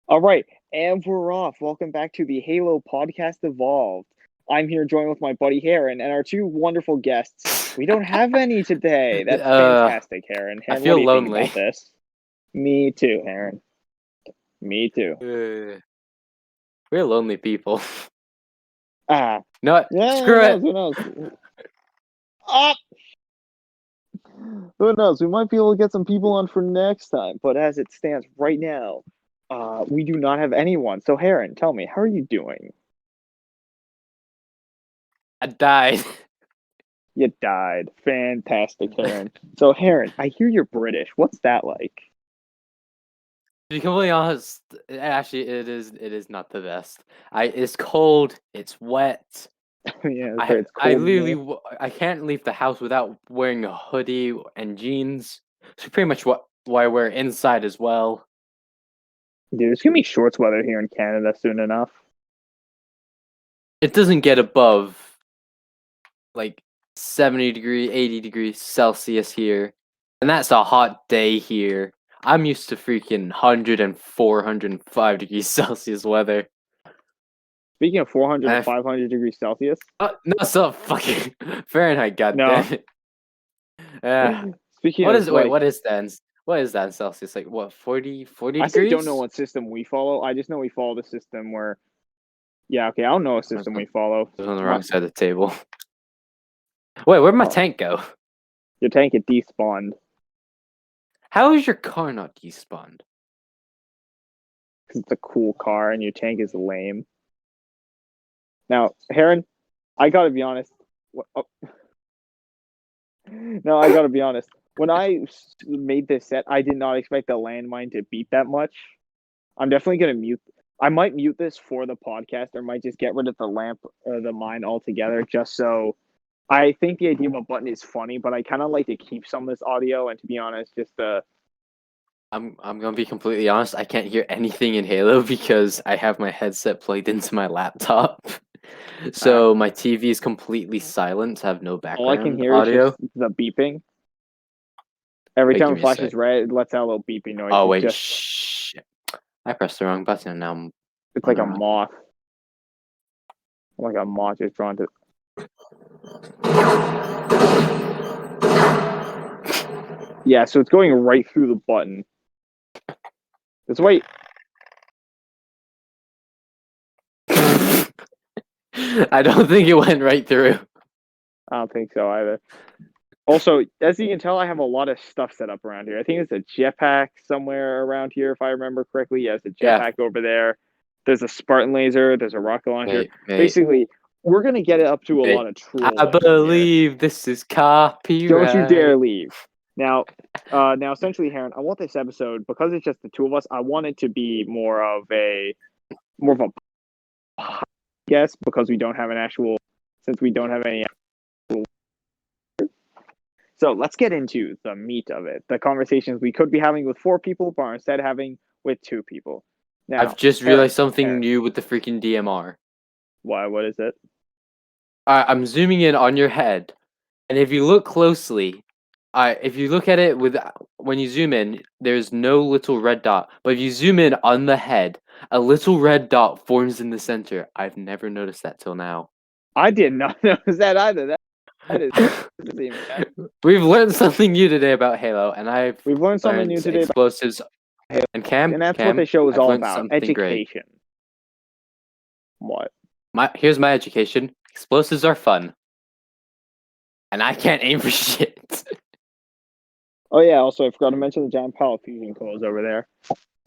All right, and we're off. Welcome back to the Halo Podcast Evolved. I'm here joined with my buddy Heron and our two wonderful guests. We don't have any today. That's Uh, fantastic, Heron. I Heron, what feel do you think lonely. about this? Me too, Heron. Me too. We're lonely people. Ah, No, what? yeah, who Screw knows? it. Who knows? Ah, who knows? We might be able to get some people on for next time. But as it stands right now, we do not have anyone. So, Heron, tell me, how are you doing? I died. You died. Fantastic, Heron. So, Heron, I hear you're British. What's that like? To be completely honest, actually, it is not the best. It's cold. It's wet. Yeah, that's right. It's I cold in literally, there. I can't leave the house without wearing a hoodie and jeans. So pretty much why I wear inside as well. Dude, it's gonna be shorts weather here in Canada soon enough. It doesn't get above like 70 degree, 80 degrees Celsius here. And that's a hot day here. I'm used to freaking 104, 105 degrees Celsius weather. Speaking of 400 to And 500 degrees Celsius, no, it's not fucking Fahrenheit, no. goddammit. Uh, Speaking of like, what is that? What is that in Celsius? Like what, 40 I actually don't know degrees? what system we follow. I just know we follow the system where, yeah, okay, I don't know what I was system we follow. on the My, wrong side of the table. Wait, where'd my oh, tank go? your tank had despawned How is your car not despawned? because it's a cool car and your tank is lame. Now, Heron, I gotta be honest. Oh, no, I gotta be honest. When I made this set, I did not expect the landmine to beat that much. I'm definitely gonna mute. I might mute this for the podcast, or might just get rid of the lamp or the mine altogether, just so. I think the idea of a button is funny, but I kind of like to keep some of this audio. And to be honest, just I'm gonna be completely honest. I can't hear anything in Halo because I have my headset plugged into my laptop. uh, So my TV is completely silent. I have no all I can background hear is just audio. the beeping. Every Wait, time give it me a flashes sec. red, it lets out a little beeping noise. Oh It's wait, just, shit. I pressed the wrong button and now I'm it's like a wondering. moth, like a moth just drawn to. Yeah, so it's going right through the button. That's why I don't think it went right through. I don't think so either. Also, as you can tell, I have a lot of stuff set up around here. I think it's a jetpack somewhere around here, if I remember correctly. Yes, a Yeah. jetpack over there. There's a Spartan laser. There's a rocket launcher. Mate. Basically, we're gonna get it up to a lot of I trolling in here. believe this is Don't you dare copyright. leave. Now, now, essentially, Heron, I want this episode because it's just the two of us. I want it to be more of a guess because we don't have an actual since we don't have any. So let's get into the meat of it. The conversations we could be having with four people, but are instead having with two people. I've Now, just Heron, realized something Heron, new with the freaking DMR. why? What is it? I'm zooming in on your head, and if you look closely, if you look at it with when you zoom in, there's no little red dot. But if you zoom in on the head, a little red dot forms in the center. I've never noticed that till now. I did not notice that either. That is crazy, man. We've learned something new today about Halo, and I've We've learned something new learned today about explosives. Halo, And and that's what the show is I've all learned about: something great. education. What? Here's my education. Explosives are fun, and I can't aim for shit. Oh yeah. Also, I forgot to mention the giant pile of fusion coils over there.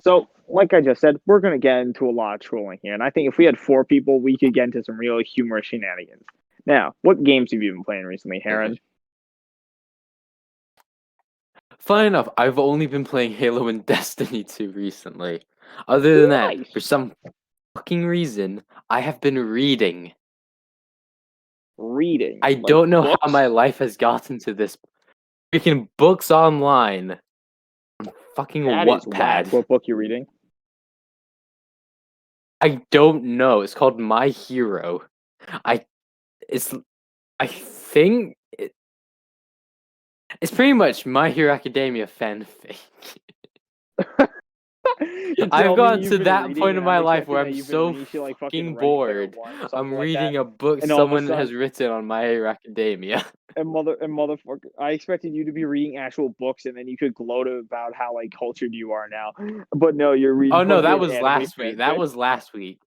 So, like I just said, we're gonna get into a lot of trolling here, and I think if we had four people, we could get into some real humorous shenanigans. Now, what games have you been playing recently, Heron? Fun enough, I've only been playing Halo and Destiny 2 recently. Other than that, Nice. for some fucking reason, I have been reading. Reading, I like don't know how books. my life has gotten to this. Freaking books online on fucking That is whack. Wattpad. What book you reading? I don't know. It's called My Hero. I it's I think it's pretty much My Hero Academia fanfic. I've Tell me gotten you've to been that reading, point in and my I'm life expecting where that I'm you've been so reading shit like fucking fucking Ready Player bored. One or I'm something like that, reading a book and all of a someone has sudden, written on My Hero Academia. motherfucker, I expected you to be reading actual books, and then you could gloat about how like cultured you are now. But no, you're reading Oh no, that fucking was anime last week. That fanfic. was last week.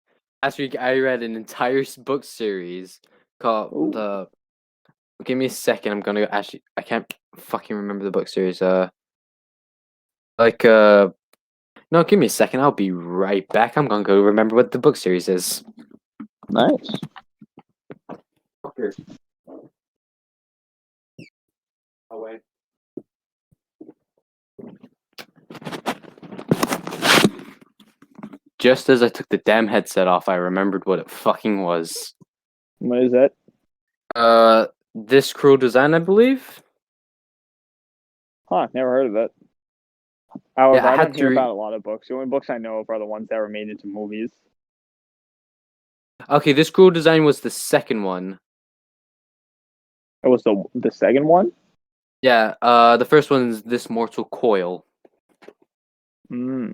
Last week I read an entire book series called Oh, the. Give me a second. I'm gonna actually. I can't fucking remember the book series. Like No, give me a second. I'll be right back. I'm gonna go remember what the book series is. nice. Fucker. Oh wait. Just as I took the damn headset off, I remembered what it fucking was. What is that? This Cruel Design, I believe. Huh? Never heard of it. Yeah, However, I I had don't to. hear about a lot of books. The only books I know of are the ones that were made into movies. Okay, This Cruel Design was the second one. It was the second one. Yeah, the first one's This Mortal Coil. Hmm.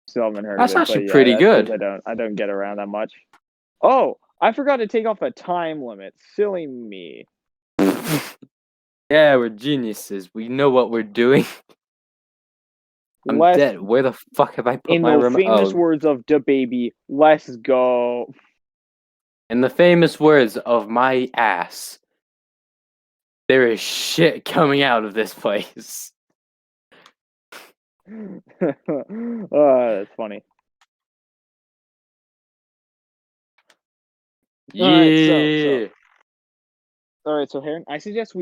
Still haven't heard of That's it, but actually yeah, pretty that's because good. I don't get around that much. Oh, I forgot to take off the time limit. Silly me. Yeah, we're geniuses. We know what we're doing. I'm Let's, dead. Where the fuck have I put in my the remote? famous Oh, words of the baby, let's go. in the famous words of my ass, there is shit coming out of this place. That's funny. All right, Yeah. all right, so Heron, I suggest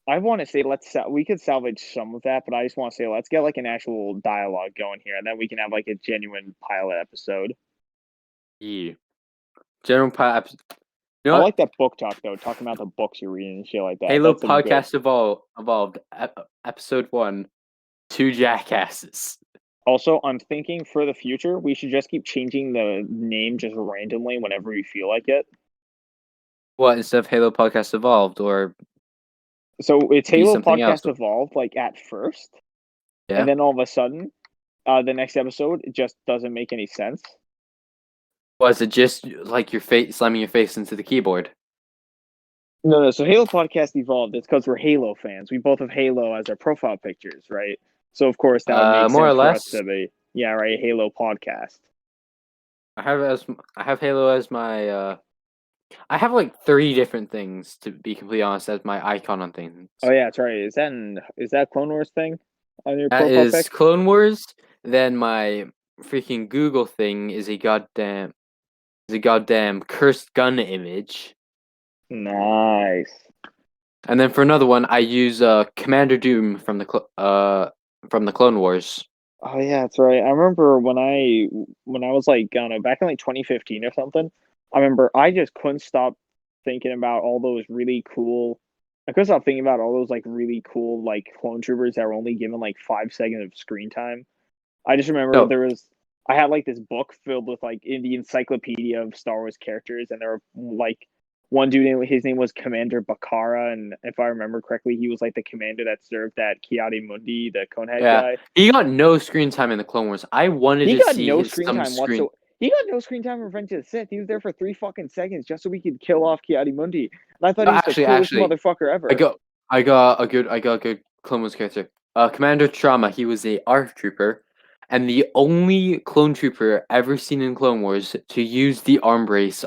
I want to say we could salvage some of that, but I just want to say let's get like an actual dialogue going here, and then we can have like a genuine pilot episode. Yeah. General Pop. You know I what? like that book talk though, talking about the books you're reading and shit like that. Halo That's some good. Podcast evolved. Episode 1. Two jackasses. Also, I'm thinking for the future, we should just keep changing the name just randomly whenever we feel like it. What, instead of Halo Podcast Evolved, or So it's be Halo something else? Podcast Evolved, like at first, and Yeah. then all of a sudden, the next episode it just doesn't make any sense. Was it just like your face slamming your face into the keyboard? No. So Halo Podcast Evolved. It's because we're Halo fans. We both have Halo as our profile pictures, right? So of course that would make More or sense for us less. to be, yeah, right, Halo Podcast. I have Halo as my. I have like 3 different things, to be completely honest, as my icon on things. Oh yeah, that's right. Is that Clone Wars thing on your That profile is pic? Clone Wars. Then my freaking Google thing is a goddamn cursed gun image. Nice. And then for another one, I use Commander Doom from the Clone Wars. Oh yeah, that's right. I remember when I was like, I don't know, back in like 2015 or something. I remember I just couldn't stop thinking about all those really cool. I couldn't stop thinking about all those like really cool like clone troopers that were only given like 5 seconds of screen time. I just remember No, I had like this book filled with like in the encyclopedia of Star Wars characters, and there were like one dude, his name was Commander Bakara, and if I remember correctly, he was like the commander that served that Kiadi Mundi, the Conehead yeah, guy. he got no screen time in the Clone Wars. I wanted He to got see no his screen some time screen. whatsoever. He got no screen time in Revenge of the Sith. He was there for 3 fucking seconds just so we could kill off Kiadi Mundi. And I thought No, he was the coolest actually, motherfucker I ever. got I got a good Clone Wars character. Commander Trauma. He was a ARF trooper, and the only clone trooper ever seen in Clone Wars to use the arm brace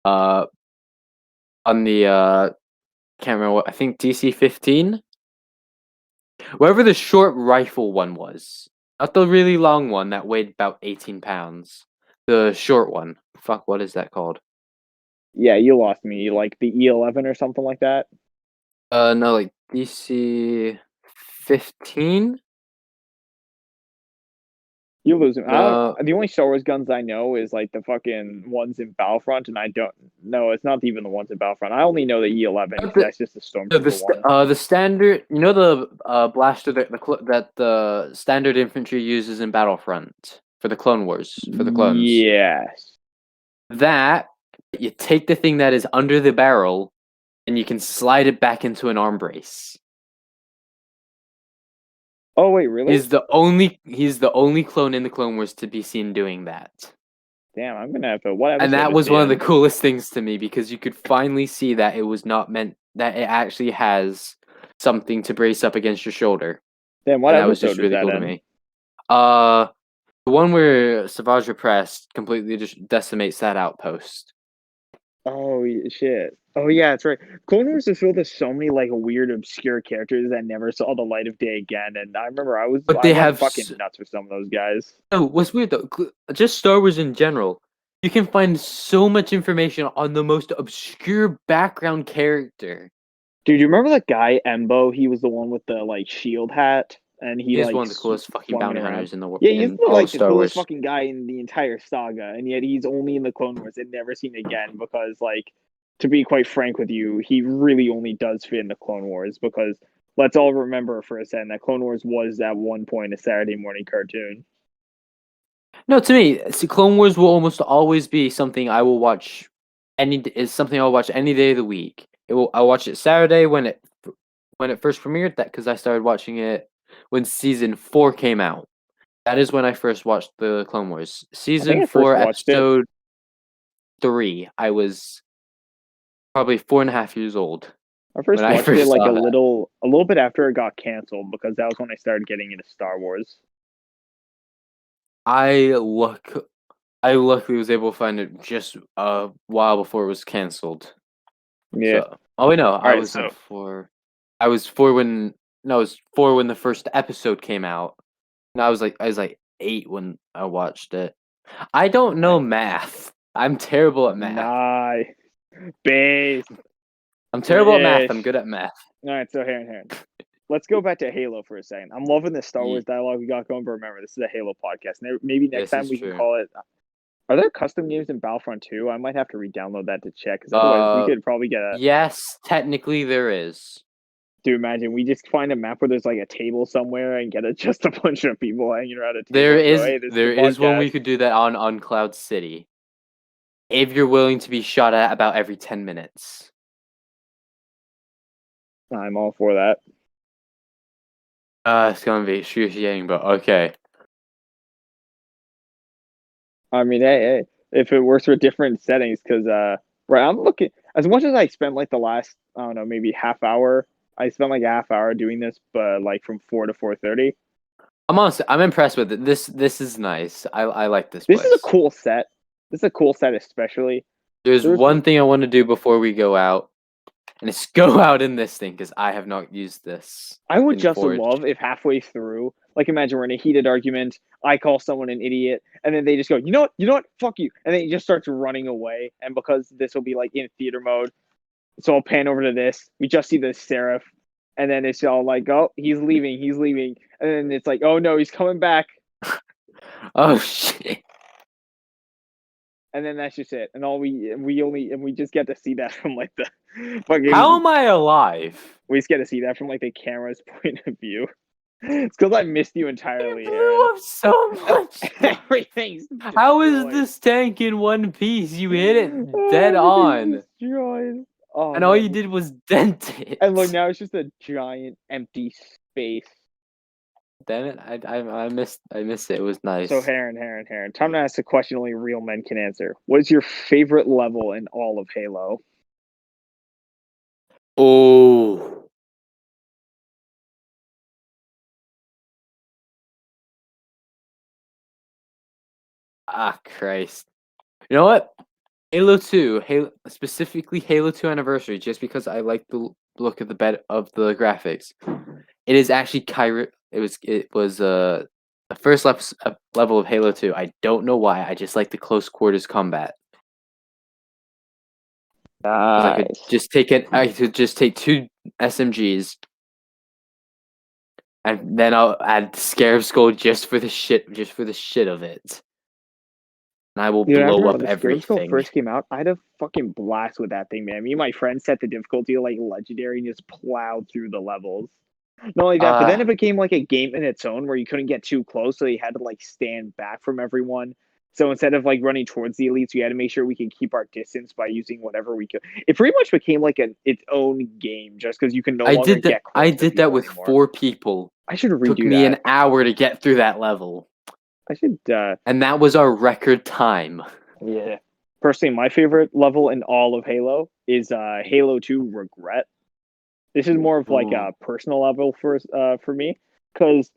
uh on the can't remember what, I think DC-15, whatever the short rifle one was, not the really long one that weighed about 18 pounds. The short one. Fuck, what is that called? Yeah, you lost me. Like the E11 or something like that. No, like DC-15. You lose him. I don't. No, The only Star Wars guns I know is like the fucking ones in Battlefront, and I don't. No, it's not even the ones in Battlefront. I only know the E11 not because that's just the Stormtrooper one. the standard. You know the blaster that the standard infantry uses in Battlefront for the Clone Wars for the clones. Yes. That you take the thing that is under the barrel and you can slide it back into an arm brace. Oh wait, really? He's the only clone in the Clone Wars to be seen doing that. Damn, I'm gonna have to. What And episode that is was he one of the in? coolest things to me because you could finally see that it was not meant that it actually has something to brace up against your shoulder. Damn, what And that was just episode is really that cool to in? me. Uh the one where Savage Repressed completely just decimates that outpost. Oh shit. Oh yeah, that's right. Clone Wars is filled with so many like weird, obscure characters that never saw the light of day again. And I remember But I they went have fucking nuts for some of those guys. oh, what's weird though, just Star Wars in general, you can find so much information on the most obscure background character. Dude, you remember that guy Embo? He was the one with the like shield hat, and he He is like one of the coolest fucking flung it bounty around. hunters in the Yeah, he's in the, all like of the Star coolest Wars. fucking guy in the entire saga, and yet he's only in the Clone Wars and never seen again because, like, to be quite frank with you, he really only does fit in the Clone Wars because let's all remember for a second that Clone Wars was at one point a Saturday morning cartoon. No, to me, see, Clone Wars will almost always be something I will watch. Is something I'll watch any day of the week. I'll watch it Saturday when it first premiered. That because I started watching it when season 4 came out. That is when I first watched the Clone Wars. I think Season I first 4, watched it. episode 3. I was probably 4.5 years old I when first I watched it first like saw that. a little bit after it got canceled because that was when I started getting into Star Wars. I look I luckily was able to find it just a while before it was canceled. Yeah. So, oh wait, no, All I right. wasn't So four. I was four when no, it was four when the first episode came out. And I was like 8 when I watched it. I don't know math. I'm terrible at math. nice. Base. I'm terrible at math. I'm British. good at math. All right, so Heron. Let's go back to Halo for a second. I'm loving the Star Wars Ye- dialogue we got going, but remember, this is a Halo podcast. Maybe next This time is we can true. call it. Are there custom games in Battlefront 2? I might have to re-download that to check, because otherwise we Uh, could probably get a. yes, technically there is. Do imagine we just find a map where there's like a table somewhere and get just a bunch of people hanging around a table and go, "Hey, this is the There is one podcast." we could do that on Cloud City. If you're willing to be shot at about every 10 minutes. I'm all for that. It's gonna be excruciating, but okay. I mean, hey, if it works for different settings, because right, I'm looking as much as I spent like the last I don't know maybe half hour. I spent like a half hour doing this, but like from 4 to 4:30. I'm honestly, I'm impressed with it. This is nice. I like this This is a place. cool set. This is a cool set, especially. There's There's one thing I want to do before we go out, and it's go out in this thing because I have not used this I would in just Forge. love if halfway through, like imagine we're in a heated argument, I call someone an idiot, and then they just go, you know what, fuck you, and then he just starts running away. And because this will be like in theater mode, so I'll pan over to this. We just see the Seraph, and then it's all like, oh, he's leaving, and then it's like, oh no, he's coming back, Oh shit! and then that's just it. And all we just get to see that from like the How fucking. am I alive? We just get to see that from like the camera's point of view. It's because I missed you entirely, You Aaron. blew up so much. Everything's How is destroyed. this tank in one piece? You hit it dead Everything's on, destroyed. Oh and all you man. did was dent it. And look, now it's just a giant empty space. Damn it! I missed it. It was So nice. Heron. Time to ask a question only real men can answer. What is your favorite level in all of Halo? Oh. Ah, Christ. You know what? Halo 2, specifically Halo 2 Anniversary, just because I like the look of the graphics. It is actually Kyrie. It was the first level of Halo 2. I don't know why. I just like the close quarters combat. 'Cause I could just take two SMGs, and then I'll add Scarab Skull just for the shit of it. And I will Dude, I blow remember up when the Scarab Skull everything. first came out, I had a fucking blast with that thing, man. Me and my friends set the difficulty like legendary and just plowed through the levels. Not only that, but then Uh it became like a game in its own where you couldn't get too close, so you had to like stand back from everyone. So instead of like running towards the elites, we had to make sure we could keep our distance by using whatever we could. It pretty much became like its own game, just because you can no longer get I close to did that people with anymore. 4 people. I should Took redo me an that. hour to get through that level, I should. and that was our record time. Yeah. Personally, my favorite level in all of Halo is Halo 2 Regret. This is more of like Ooh, a personal level for me because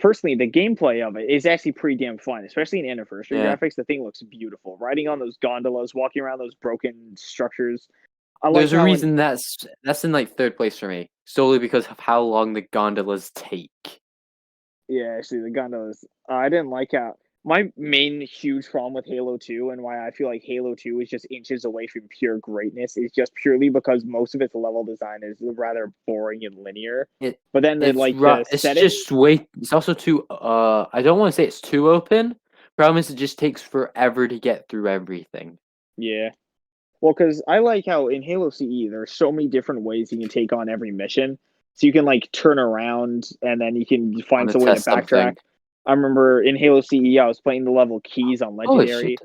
personally the gameplay of it is actually pretty damn fun, especially in anniversary yeah. graphics. The thing looks beautiful. Riding on those gondolas, walking around those broken structures. I like There's a how in reason that's in like third place for me, solely because of how long the gondolas take. yeah, actually the gondolas. I didn't like how my main huge problem with Halo 2 and why I feel like Halo 2 is just inches away from pure greatness is just purely because most of its level design is rather boring and linear. It But then it's the it's setting, just way. It's also too. I don't want to say it's too open. Problem is, it just takes forever to get through everything yeah. Well, because I like how in Halo CE there's so many different ways you can take on every mission. So you can like turn around and then you can on find to some way to test backtrack. something. I remember in Halo CE I was playing the level keys on Holy shit! Legendary,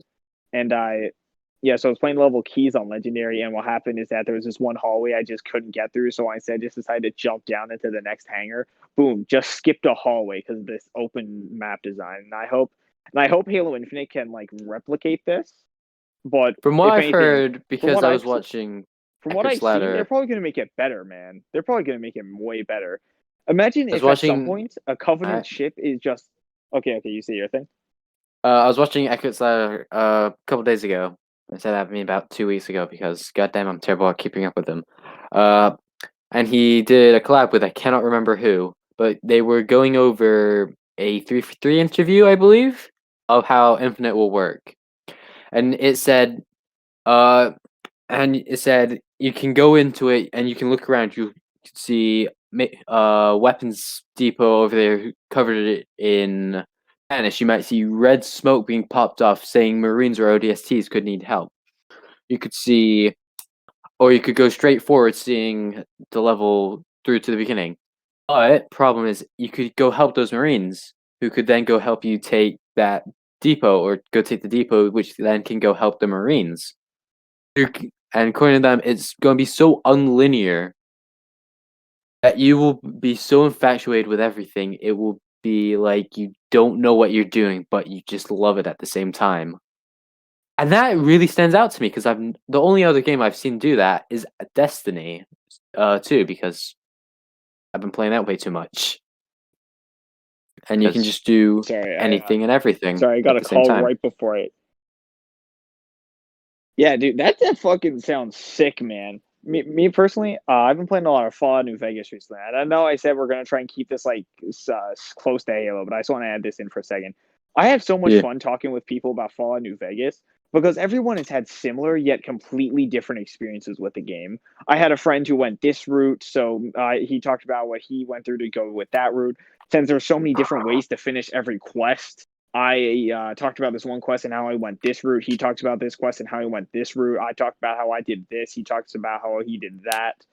and yeah, so I was playing level keys on Legendary, and what happened is that there was this one hallway I just couldn't get through, so I instead just decided to jump down into the next hangar. Boom, just skipped a hallway because of this open map design. And I hope Halo Infinite can like replicate this. But From what if I've anything, heard, from because what I was I've watching from what Eckert's I've seen, they're Ladder, probably going to make it better, man. They're probably going to make it way better. Imagine I was if at some watching. point a I Covenant ship is just okay. Okay, you say your thing. I was watching Eckert's Ladder a couple days ago. I said that to me about 2 weeks ago because goddamn, I'm terrible at keeping up with them. Uh, and he did a collab with I cannot remember who, but they were going over a 3 for 3 interview, I believe, of how Infinite will work. And it said, uh, you can go into it and you can look around. You can see weapons depot over there who covered it in Spanish. You might see red smoke being popped off, saying Marines or ODSTs could need help. You could see, or you could go straight forward, seeing the level through to the beginning. But problem is, you could go help those Marines, who could then go help you take that depot, or go take the depot, which then can go help the Marines. And according to them, it's going to be so unlinear that you will be so infatuated with everything. It will be like you don't know what you're doing, but you just love it at the same time. And that really stands out to me because the only other game I've seen do that is Destiny, too, because I've been playing that way too much. And you can Because just do sorry, anything and everything I at got a the same call time. right before it. Yeah, dude, that fucking sounds sick, man. Me personally, I've been playing a lot of Fallout New Vegas recently. And I know I said we're gonna try and keep this like close to Halo, but I just want to add this in for a second. I have so much Yeah. fun talking with people about Fallout New Vegas because everyone has had similar yet completely different experiences with the game. I had a friend who went this route, so he talked about what he went through to go with that route. Since there's so many different ways to finish every quest, I talked about this one quest and how I went this route. He talks about this quest and how he went this route. I talked about how I did this. He talks about how he did that.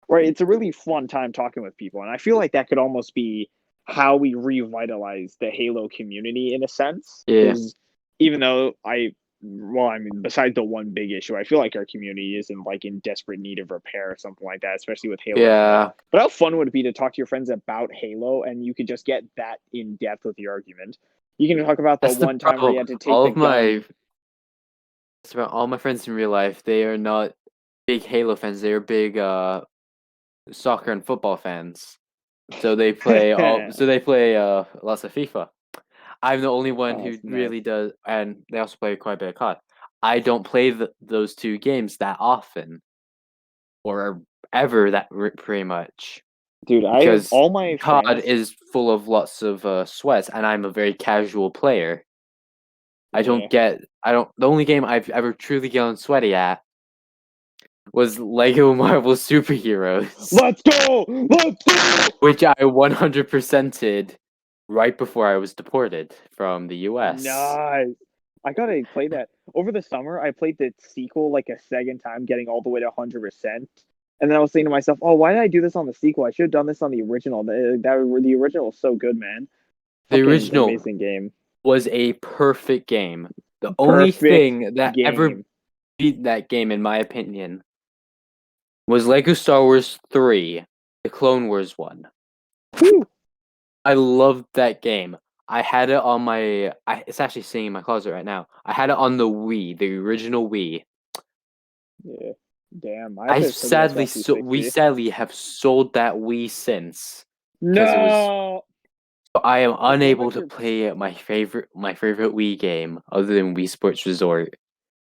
Right? It's a really fun time talking with people, and I feel like that could almost be how we revitalize the Halo community in a sense. Yeah. Because even though I mean, besides the one big issue, I feel like our community isn't like in desperate need of repair or something like that, especially with Halo Infinite. Yeah. But how fun would it be to talk to your friends about Halo and you could just get that in depth with the argument? You can talk about the That's the one time where you problem. had to take the gun. All my friends in real life, they are not big Halo fans. They are big soccer and football fans. So they play lots of FIFA. I'm the only one Oh, who it's nice. really does, and they also play quite a bit of COD. I don't play those two games that often or ever pretty much Dude, I have because all my COD friends. is full of lots of sweats, and I'm a very casual player. Yeah. I don't. The only game I've ever truly gotten sweaty at was Lego Marvel Superheroes, Let's go! Let's go! which I 100%ed right before I was deported from the US. Nice. I gotta play that. Over the summer, I played the sequel like a second time, getting all the way to 100%. And then I was thinking to myself, oh, why did I do this on the sequel? I should have done this on the original. The original was so good, man. The Fucking original amazing game. was a perfect game. The only Perfect thing that ever game. beat that game, in my opinion, was Lego Star Wars 3, the Clone Wars one. Whew. I loved that game. I had it on my. It's actually sitting in my closet right now. I had it on the Wii, the original Wii. Yeah. Damn, I have to pick it up off We 360. sadly have sold that Wii since because it was. No. I am So going unable back to to your play my favorite Wii game other than Wii Sports Resort,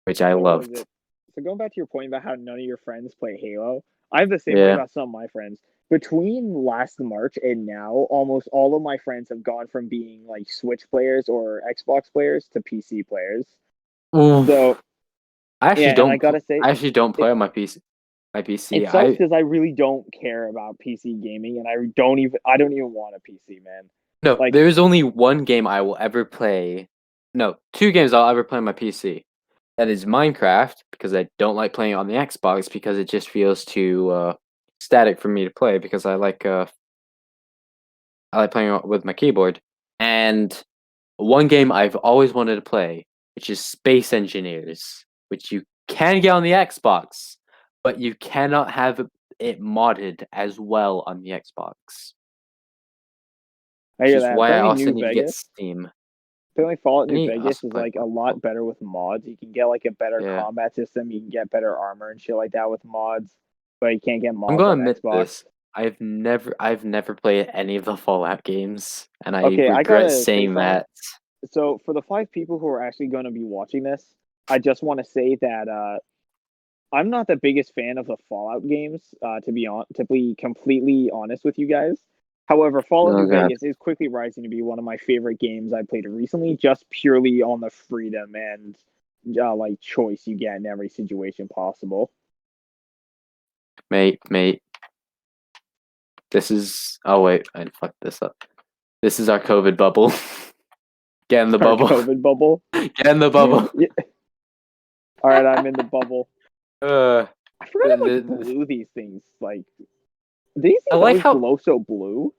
which I what was loved. it? So going back to your point about how none of your friends play Halo, I have the same way Yeah. about some of my friends. Between last March and now, almost all of my friends have gone from being like Switch players or Xbox players to PC players. Oof. So yeah, and I gotta say, I actually don't it, play on my PC. My PC. it sucks because I really don't care about PC gaming, and I don't even want a PC, man. No, Like, there is only one game I will ever play. No, two games I'll ever play on my PC. That is Minecraft because I don't like playing it on the Xbox because it just feels too static for me to play because I like playing with my keyboard. And one game I've always wanted to play, which is Space Engineers, which you can get on the Xbox, but you cannot have it modded as well on the Xbox. I Which hear is that. why I Apparently, also New need to get Vegas. Steam. Apparently, Fallout I New need to Vegas also is play like a lot Fallout. better with mods. You can get like a better Yeah. combat system. You can get better armor and shit like that with mods, but you can't get I'm mods gonna on admit Xbox. this. I've never played any of the Fallout games, and I Okay, I regret gotta say saying something. that. So, for the 5 people who are actually going to be watching this, I just want to say that I'm not the biggest fan of the Fallout games. To be completely honest with you guys. However, Fallout Oh New god. Vegas is quickly rising to be one of my favorite games I played recently, just purely on the freedom and like choice you get in every situation possible. Mate. This is oh wait, I fucked this up. This is our COVID bubble. Get in the Our bubble. COVID bubble. Get in the bubble. Yeah. All right, I'm in the bubble. Uh, I forgot how much blue these things like. These I things like always how glow so blue.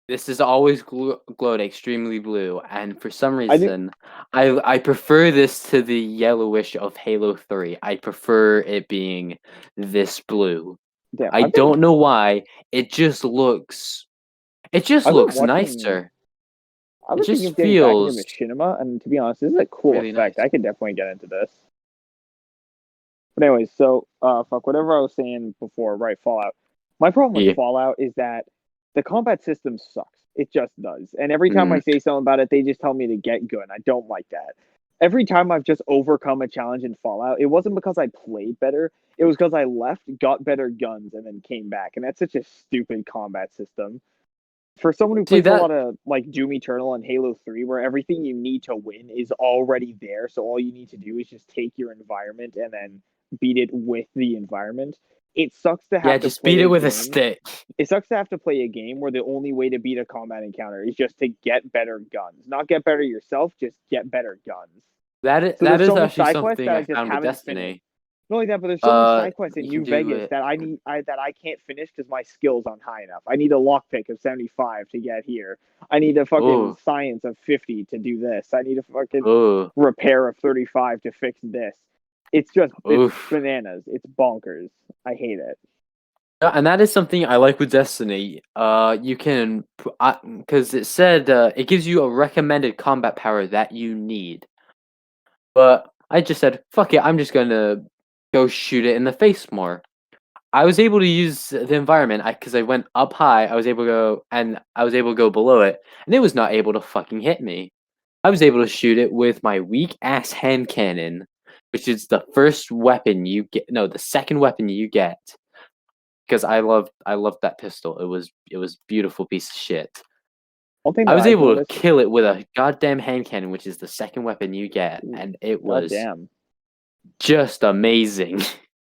this is always glowed extremely blue, and for some I think. reason, I prefer this to the yellowish of Halo 3. I prefer it being this blue. Damn, I don't know why. It just I've been looks watching. nicer. I've It been thinking just of getting back into feels machinima, and to be honest, this is a cool really effect. nice. I could definitely get into this. But anyways, so fuck whatever I was saying before, right? Fallout. My problem with Yeah. Fallout is that the combat system sucks. It just does. And every time I Mm. say something about it, they just tell me to get good. I don't like that. Every time I've just overcome a challenge in Fallout, it wasn't because I played better. It was because I left, got better guns, and then came back. And that's such a stupid combat system. For someone who See plays a that lot of like Doom Eternal and Halo 3, where everything you need to win is already there, so all you need to do is just take your environment and then beat it with the environment. It sucks to yeah, have to just beat play it a with a game. stick. It sucks to have to play a game where the only way to beat a combat encounter is just to get better guns. Not get better yourself, just get better guns. So That there's is so many actually side quests something that I I just found with haven't finished. Destiny. Not only that, but there's so many side quests in You can New do Vegas it. that that I can't finish because my skills aren't high enough. I need a lockpick of 75 to get here. I need a fucking Oh, science of 50 to do this. I need a fucking oh, repair of 35 to fix this. It's oof. bananas. It's bonkers. I hate it. And that is something I like with Destiny. You can, because it said it gives you a recommended combat power that you need. But I just said, fuck it, I'm just gonna go shoot it in the face more. I was able to use the environment because I went up high. I was able to go, and I was able to go below it, and it was not able to fucking hit me. I was able to shoot it with my weak ass hand cannon, which is the first weapon you get. No, the second weapon you get. Because I loved that pistol. It was beautiful piece of shit. One thing I that was I've able to noticed, kill it with a goddamn hand cannon, which is the second weapon you get, ooh, and it was goddamn. just amazing.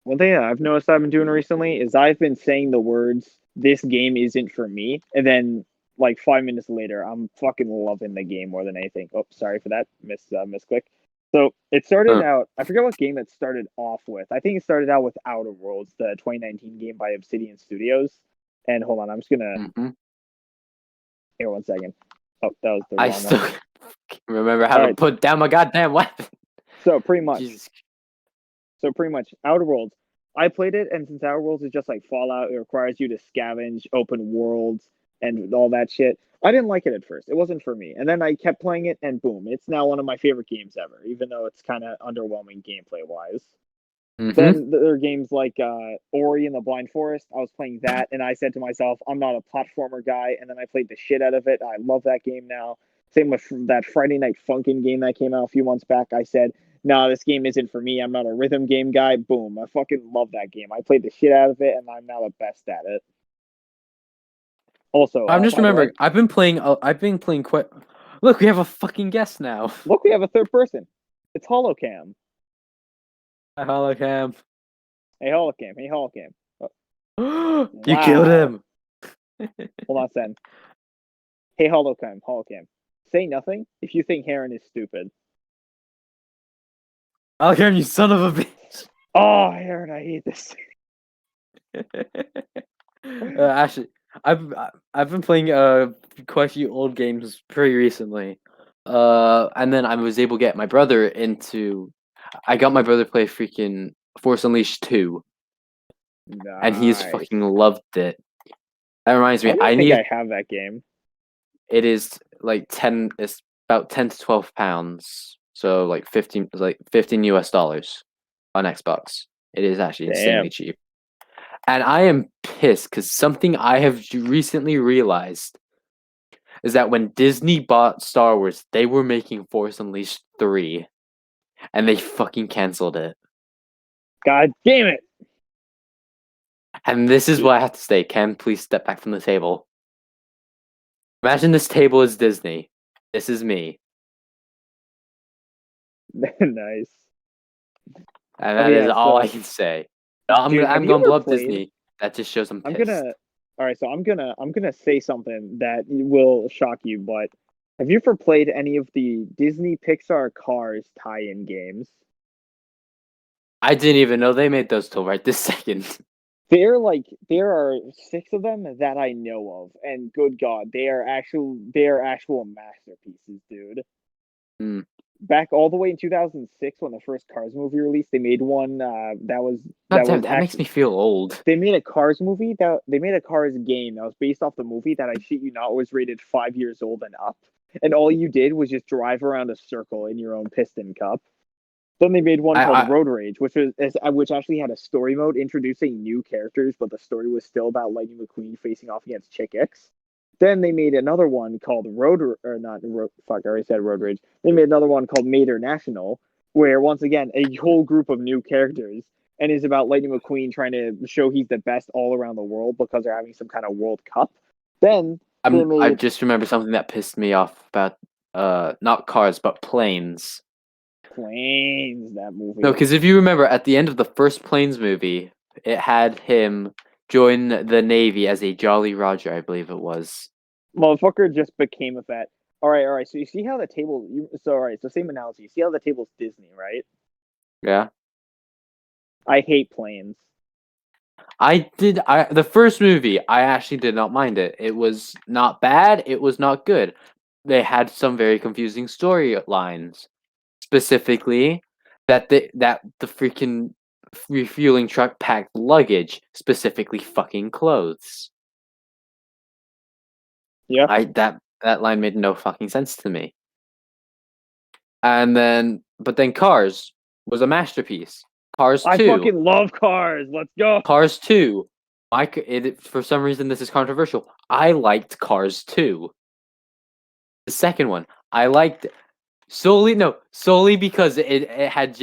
One thing that I've noticed I've been doing recently is I've been saying the words "this game isn't for me," and then like 5 minutes later, I'm fucking loving the game more than anything. Oh, sorry for that misclick. So it started Huh. out. I forget what game it started off with. I think it started out with Outer Worlds, the 2019 game by Obsidian Studios. And hold on, I'm just gonna Hmm. here 1 second. Oh, that was the I wrong one. still remember how All to right. put down my goddamn weapon. So pretty much, Jesus. Outer Worlds. I played it, and since Outer Worlds is just like Fallout, it requires you to scavenge open worlds. and all that shit. I didn't like it at first. It wasn't for me. And then I kept playing it, and boom, it's now one of my favorite games ever, even though it's kind of underwhelming gameplay wise. Mm-hmm. Then there are games like Ori and the Blind Forest. I was playing that, and I said to myself, I'm not a platformer guy. And then I played the shit out of it. I love that game now. Same with that Friday Night Funkin' game that came out a few months back. I said, nah, this game isn't for me. I'm not a rhythm game guy. Boom. I fucking love that game. I played the shit out of it, and I'm now the best at it. Also, I'm just by the way, remembering. I've been playing. I've been playing quite. Look, we have a fucking guest now. look, we have a third person. It's Holocam. Hi, Holocam. Hey, Holocam. Hey, Holocam. You killed Wow. him. Hold on, Sen. Hey, Holocam. Holocam. Say nothing if you think Heron is stupid. Holocam, you son of a bitch. Oh, Heron, I hate this. Actually, I've been playing quite a few old games pretty recently. And then I was able to get my brother into. I got my brother to play freaking Force Unleashed 2, and he's Nice. fucking loved it. That reminds I me, don't I even think need. I have that game. It is like 10. It's about 10 to 12 pounds, so like 15 US dollars on Xbox. It is actually insanely Damn. cheap. And I am pissed because something I have recently realized is that when Disney bought Star Wars, they were making Force Unleashed 3, and they fucking canceled it. God damn it. And this is why I have to say, Ken, please step back from the table. Imagine this table is Disney. This is me. Nice. And Oh that is yeah, all I so can say. dude, have I'm you gonna ever blow up played Disney. That just shows I'm I'm pissed. gonna all right, so I'm gonna say something that will shock you, but have you ever played any of the Disney Pixar Cars tie-in games? I didn't even know they made those till right this second. There are six of them that I know of, and good God, they are actual masterpieces, dude. Hmm. Back all the way in 2006 when the first Cars movie released, they made one that was God that damn, was that makes actually me feel old. they made a Cars movie that they made a Cars game that was based off the movie that I shit you not was rated 5 years old and up, and all you did was just drive around a circle in your own piston cup. Then they made one called I Road Rage, which actually had a story mode introducing new characters, but the story was still about Lightning McQueen facing off against Chick X. Then they made another one called Road or not Road. Fuck, I already said Road Rage. They made another one called Mater National, where once again a whole group of new characters, and is about Lightning McQueen trying to show he's the best all around the world because they're having some kind of World Cup. Then they I made just remember something that pissed me off about not cars but planes. Planes. That No, movie. because if you remember at the end of the first Planes movie, it had him join the Navy as a Jolly Roger, I believe it was. Motherfucker just became a fat. All right. So you see how the table. So all right. So same analogy. You see how the table's Disney, right? Yeah. I hate planes. I the first movie, I actually did not mind it. It was not bad, it was not good. They had some very confusing storylines. Specifically, that the freaking refueling truck packed luggage, specifically fucking clothes. Yeah. I that line made no fucking sense to me. And then but then Cars was a masterpiece. Cars I 2. fucking love cars. Let's go. Cars 2. For some reason this is controversial. I liked Cars 2. The second one, I liked solely because it had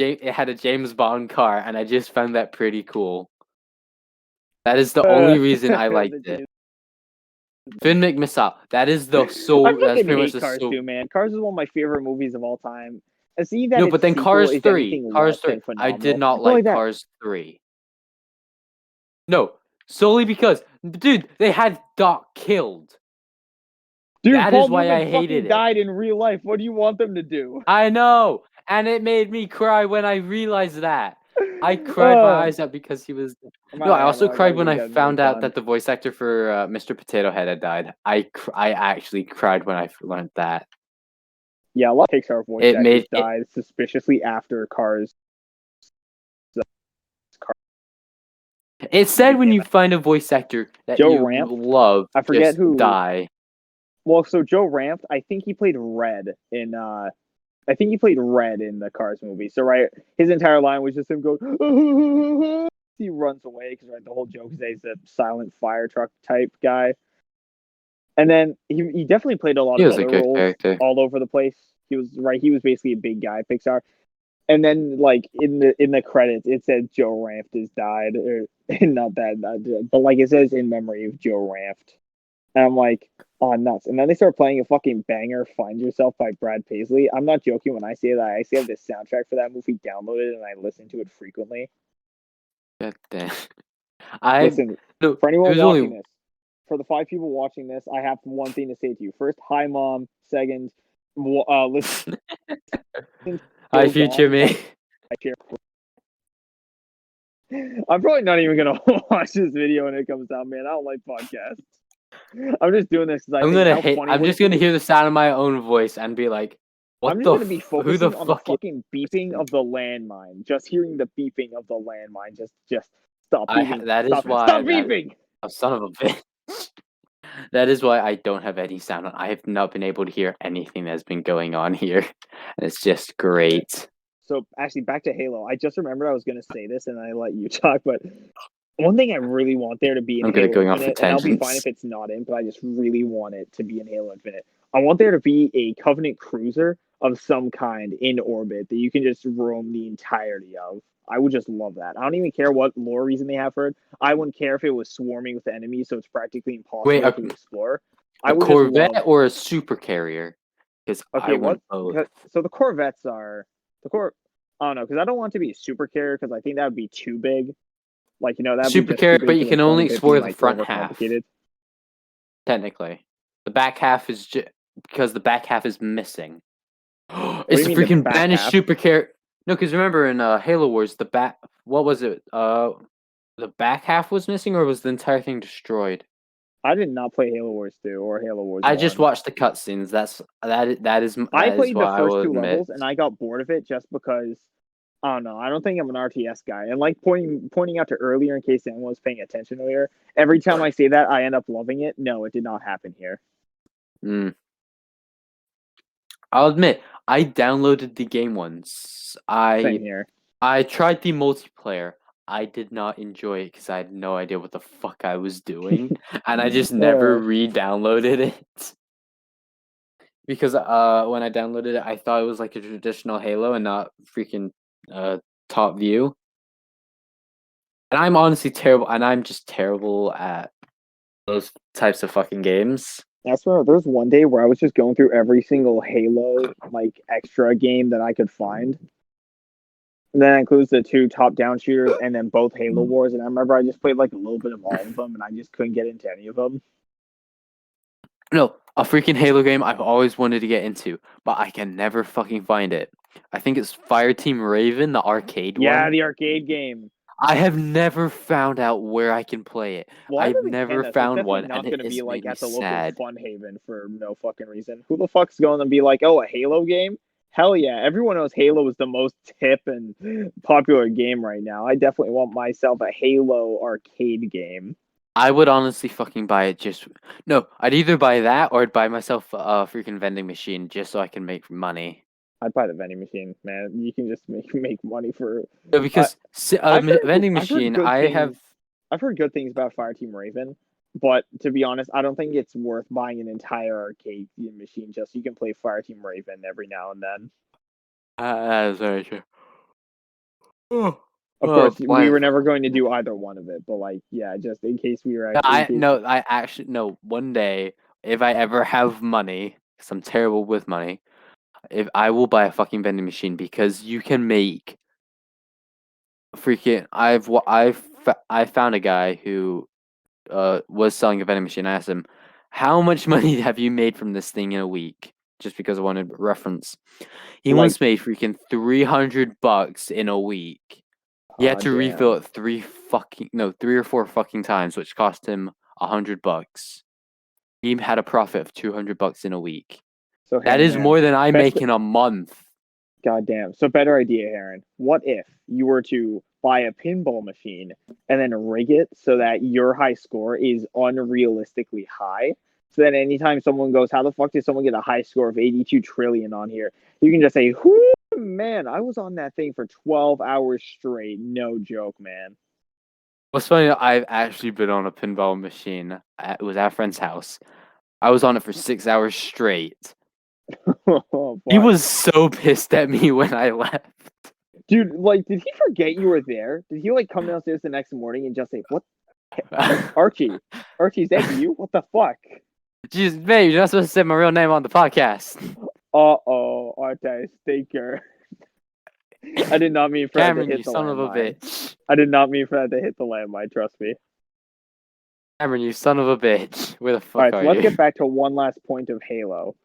a James Bond car, and I just found that pretty cool. That is the only reason I liked it. Finn McMissile. That is the I so. That's fucking pretty much hate the Cars so. too, man. Cars is one of my favorite movies of all time. And see that No, its but then sequel Cars is 3. anything Cars less 3. than I did phenomenal. not Not only like that, Cars 3. No, solely because, dude, they had Doc killed. dude, That is Paul why Newman I hated fucking it. died in real life. What do you want them to do? I know, and it made me cry when I realized that. I cried my uh, eyes out because he was. No, I I also know I gotta cried when go I get another found out gun. that the voice actor for Mr. Potato Head had died. I actually cried when I learned that. Yeah, a lot of Pixar voice It actors made it. died suspiciously after Cars. It said when you find a voice actor that Joe you Ramp? love, I forget just who. die. Well, so Joe Ramp, I think he played Red in. I think he played Red in the Cars movie. So right, his entire line was just him going. He runs away because right, the whole joke is that he's a silent fire truck type guy. And then he definitely played a lot He of was a other good roles character. all over the place. He was right. He was basically a big guy, Pixar. And then like in the credits, it said Joe Ranft has died, or not that, but like it says in memory of Joe Ranft. And I'm like, oh nuts. And then they start playing a fucking banger, "Find Yourself" by Brad Paisley. I'm not joking when I say that. I actually have this soundtrack for that movie downloaded, and I listen to it frequently. God damn. I Listen, no. for anyone There's watching only this, for the 5 people watching this, I have one thing to say to you. First, hi mom. Second, listen Hi, till future dawn by me. Cher. I'm probably not even gonna watch this video when it comes out, man. I don't like podcasts. I'm just doing this because I I'm think gonna how hate. funny I'm would just it be gonna if hear the sound of my own voice and be like, I'm "What just the? gonna be Who the focusing on the fuck is?" fucking beeping of the landmine. Just hearing the beeping of the landmine. Just stop beeping. That is Stop why that beeping. oh, son of a bitch. That is why I don't have any sound on. I have not been able to hear anything that's been going on here, and it's just Okay. great. So actually, back to Halo. I just remembered I was gonna say this, and I let you talk. But one thing I really want there to be in I'm good at Halo going off the Infinite, and I'll be fine tangents. if it's not in, but I just really want it to be in Halo Infinite. I want there to be a Covenant cruiser of some kind in orbit that you can just roam the entirety of. I would just love that. I don't even care what lore reason they have for it. I wouldn't care if it was swarming with enemies, so it's practically Wait, impossible to explore. I a would just Corvette love. or a super carrier? Because I Okay, what? want both. So the Corvettes are the Cor. I don't know because I don't want it to be a super carrier because I think that would be too big. Like that'd be Super just too carrier, but big you to the can point only of it being explore the like front half. overcomplicated. Technically, the back half is because the back half is missing. What do It's you a mean the freaking back banished half? super carrier. No, because remember in Halo Wars, the back. What was it? The back half was missing, or was the entire thing destroyed? I did not play Halo Wars 2 or Halo Wars I just 1. watched the cutscenes. I That is played the what I first will two admit. levels and I got bored of it just because I don't know. I don't think I'm an RTS guy. And like pointing out to earlier in case anyone was paying attention earlier, every time I say that I end up loving it. No, it did not happen here. Mm. I'll admit, I downloaded the game once. Same here. I tried the multiplayer. I did not enjoy it because I had no idea what the fuck I was doing, and I just never uh, re-downloaded it. Because when I downloaded it, I thought it was like a traditional Halo and not freaking top view. And I'm honestly terrible, and I'm just terrible at those types of fucking games. that's where there's one day where I was just going through every single Halo like extra game that I could find. And that includes the two top-down shooters and then both Halo Wars. And I remember I just played like a little bit of all of them, and I just couldn't get into any of them. No, a freaking Halo game I've always wanted to get into, but I can never fucking find it. I think it's Fireteam Raven, the arcade Yeah, one. the arcade game. I have never found out where I can play it. Well, I I've live in never Canada, so it's found definitely one, and not it going to be has like made me at the local sad. Fun Haven for no fucking reason. Who the fuck's going to be like, oh, a Halo game? Hell yeah. Everyone knows Halo is the most hip and popular game right now. I definitely want myself a Halo arcade game. I would honestly fucking buy it just no, I'd either buy that or I'd buy myself a freaking vending machine just so I can make money. I'd buy the vending machine, man. You can just make money for. No, Uh, because vending I've heard machine, good I have things. I've heard good things about Fireteam Raven, but to be honest, I don't think it's worth buying an entire arcade machine just so you can play Fireteam Raven every now and then. that is very true. Oh, Of course, we were never going to do either one of it, but like, yeah, just in case we were in I case. no, I actually no. One day, if I ever have money, because I'm terrible with money, if I will buy a fucking vending machine because you can make freaking. I found a guy who was selling a vending machine. I asked him, "How much money have you made from this thing in a week?" Just because I wanted reference. He Like, once made freaking $300 in a week. He had to refill damn. it three or four fucking times, which cost him $100. He had a profit of $200 in a week. So That hey, is man, more than I best. make in a month. Goddamn. So better idea, Heron. What if you were to buy a pinball machine and then rig it so that your high score is unrealistically high. So that anytime someone goes, how the fuck did someone get a high score of 82 trillion on here? You can just say, whoo, man, I was on that thing for 12 hours straight. No joke, man. What's funny, I've actually been on a pinball machine. It was at a friend's house. I was on it for 6 hours straight. Oh, He fuck. was so pissed at me when I left. Dude, like, did he forget you were there? Did he, like, come downstairs the next morning and just say, what? Archie, is that you? What the fuck? Jeez, babe, you're not supposed to say my real name on the podcast. Uh-oh, Arte Stinker. I did not mean for that to Cameron, you hit the son of a landmine. bitch. I did not mean for that to hit the landmine, trust me. Cameron, you son of a bitch. Where the fuck Alright, are so let's you? get back to one last point of Halo.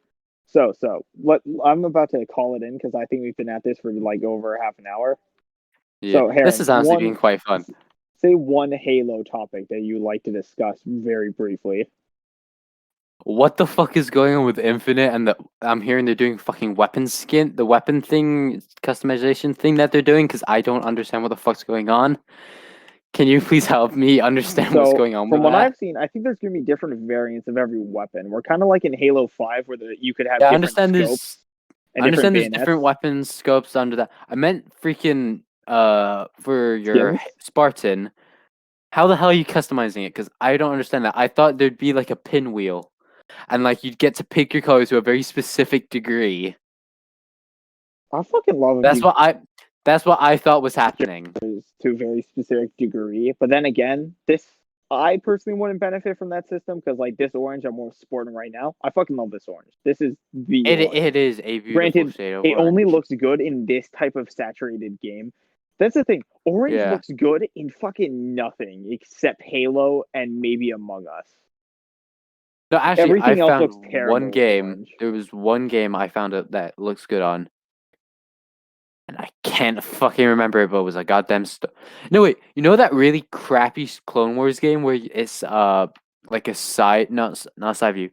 I'm about to call it in because I think we've been at this for like over half an hour. Yeah, So, this Heron, is honestly being quite fun. say one Halo topic that you like to discuss very briefly. What the fuck is going on with Infinite and I'm hearing they're doing fucking the weapon thing, customization thing that they're doing because I don't understand what the fuck's going on. Can you please help me understand what's So, going on from with what that? I've seen, I think there's going to be different variants of every weapon. We're kind of like in Halo 5 where you could have Yeah, I different understand scopes and I different understand there's different bayonets, weapons scopes under that. I meant freaking for your skins. Spartan. How the hell are you customizing it? Because I don't understand that. I thought there'd be like a pinwheel, and like you'd get to pick your colors to a very specific degree. I fucking love if That's you what I. That's what I thought was happening. to a very specific degree. But then again, I personally wouldn't benefit from that system because like this orange I'm more sporting right now. I fucking love this orange. This is the orange. It is a beautiful Granted, shade of it only orange. looks good in this type of saturated game. That's the thing. Orange Yeah. looks good in fucking nothing except Halo and maybe Among Us. No, actually, Everything else looks terrible with orange. There was one game I found out that looks good on, and I can't fucking remember it, but it was a goddamn No, wait, you know that really crappy Clone Wars game where it's like a side, not side view,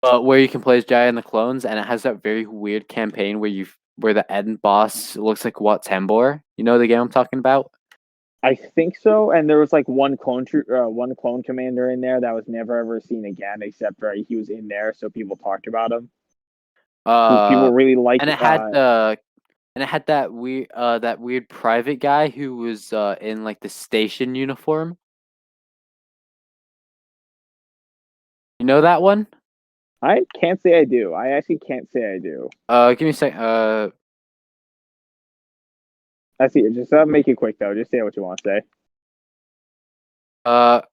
but where you can play as Jedi and the clones, and it has that very weird campaign where the end boss looks like Wat Tambor. You know the game I'm talking about? I think so, and there was like one one clone commander in there that was never ever seen again, except he was in there, so people talked about him. People really liked. And it had that weird private guy who was in like the station uniform. You know that one? I can't say I do. I actually can't say I do. Give me a sec. I see. Just make it quick though. Just say what you want to say.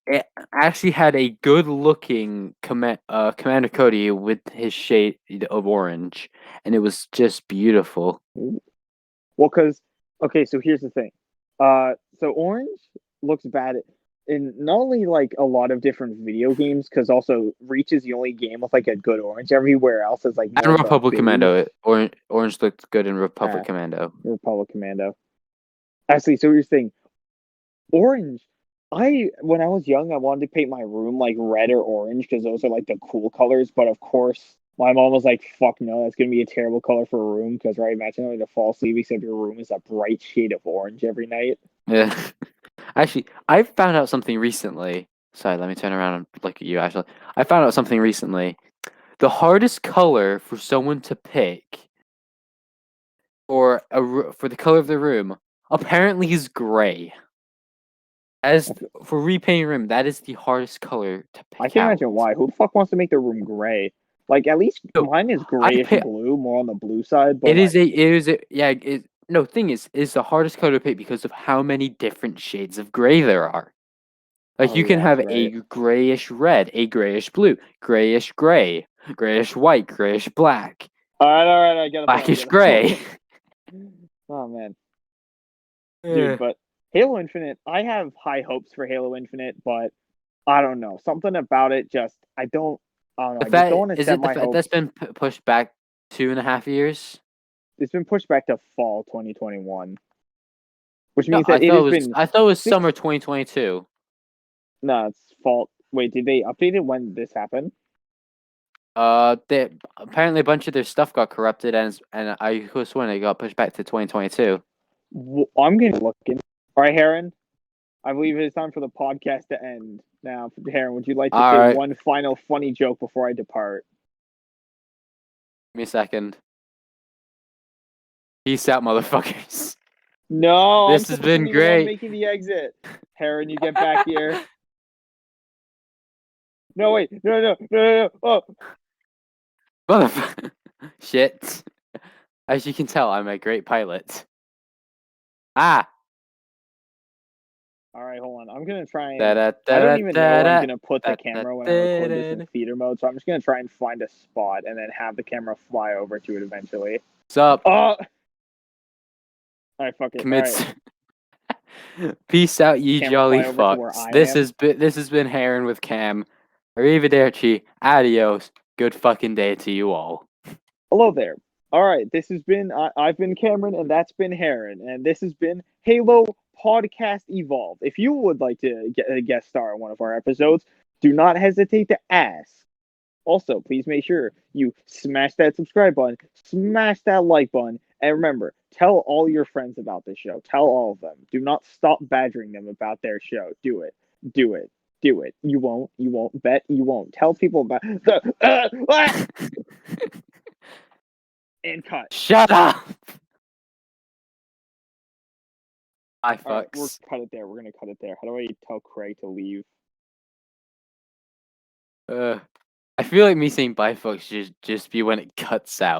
It actually had a good-looking Commander Cody with his shade of orange, and it was just beautiful. Well, because okay, so here's the thing. So orange looks bad in not only like a lot of different video games, because also Reach is the only game with like a good orange. Everywhere else is like And more of a Republic beige. Commando, orange looked good in Republic Commando. Republic Commando. Actually, so here's the thing. Orange. When I was young, I wanted to paint my room like red or orange because those are like the cool colors. But of course, my mom was like, "Fuck no, that's gonna be a terrible color for a room." Because right, imagine having to fall asleep except your room is a bright shade of orange every night. Yeah. Actually, I found out something recently. Sorry, let me turn around and look at you. Actually, I found out something recently. The hardest color for someone to pick for the color of the room apparently is gray. As for repainting room, that is the hardest color to pick I can't out. imagine why. Who the fuck wants to make their room gray? Like at least No, mine is grayish blue, more on the blue side. But no, thing is the hardest color to pick because of how many different shades of gray there are. Like you can have a grayish red, a grayish blue, grayish gray, grayish white, grayish black. All right, I got it. Blackish gray. Oh man, dude, but Halo Infinite, I have high hopes for Halo Infinite, but I don't know. Something about it just I don't know. I just don't want to set my hopes. That's been pushed back 2.5 years? It's been pushed back to fall 2021, which means that it has been. I thought it was summer 2022. No, it's fall. Wait, did they update it when this happened? Apparently a bunch of their stuff got corrupted, and I could have sworn it got pushed back to 2022. I'm gonna look in. All right, Heron. I believe it is time for the podcast to end. Now, Heron, would you like to All say right. one final funny joke before I depart? Give me a second. Peace out, motherfuckers. No, I'm This has supposed to been be the one great. making the exit. Heron, you get back here. No, wait. No. Oh. Motherfucker. Shit. As you can tell, I'm a great pilot. Ah. All right, hold on. I'm going to try Da, and... da, I da, don't da, even know where I'm da, going to put the da, da, camera when I da, record this da, in da. feeder mode, so I'm just going to try and find a spot and then have the camera fly over to it eventually. What's up? Oh! All right, fuck it. All Commits. right. Peace out, ye Camera jolly fly over to where fucks. I This am. has been Heron with Cam. Arrivederci. Adios. Good fucking day to you all. Hello there. All right, this has been I've been Cameron, and that's been Heron, and this has been Halo Podcast Evolved. If you would like to get a guest star on one of our episodes, do not hesitate to ask. Also, please make sure you smash that subscribe button, smash that like button, and remember, tell all your friends about this show. Tell all of them. Do not stop badgering them about their show. Do it. Do it. Do it. You won't. You won't. Bet you won't. Tell people about the. And cut. Shut up! Bye, All right, we're fucks. cut it there. We're gonna cut it there. How do I tell Craig to leave? I feel like me saying bye, fucks, just be when it cuts out.